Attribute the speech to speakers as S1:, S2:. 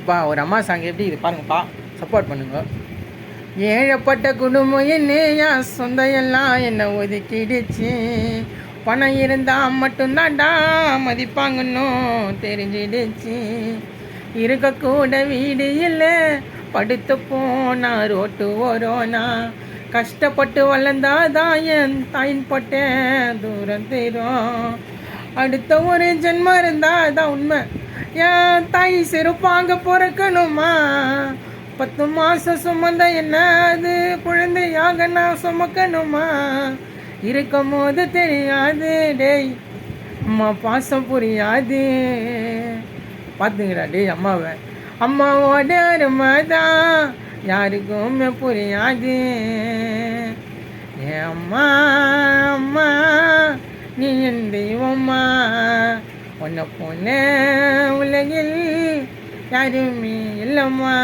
S1: அப்பா ஒரு அம்மா சாங் எப்படி இது பாருங்கப்பா, சப்போர்ட் பண்ணுங்க. ஏழப்பட்ட குடும்பம் என்னையா சொந்தையெல்லாம் என்னை ஒதுக்கிடுச்சு, பணம் இருந்தால் மட்டும்தான்டா மதிப்பாங்கன்னு தெரிஞ்சிடுச்சு. இருக்கக்கூட வீடு இல்லை, படுத்து போனா ரோட்டு ஓரோனா, கஷ்டப்பட்டு வளர்ந்தாதான் என் தாயின் பட்டேன் தூரம் தீரும். அடுத்த ஒரு ஜென்மம் இருந்தாதான் உண்மை, என் தாய் சிறுப்பாங்க பிறக்கணுமா. 10 மாதம் சுமந்த என்ன அது குழந்தையாக நான் சுமக்கணுமா. இருக்கும் போது தெரியாது டேய் அம்மா பாசம் புரியாது. பார்த்துங்கடா டேய் அம்மாவை, அம்மாவோட அருமைதான் யாருக்குமே புரியாது. என் அம்மா அம்மா நீ என் தெய்வம்மா, உன்னை போல உலகில் யாருமே இல்லைம்மா.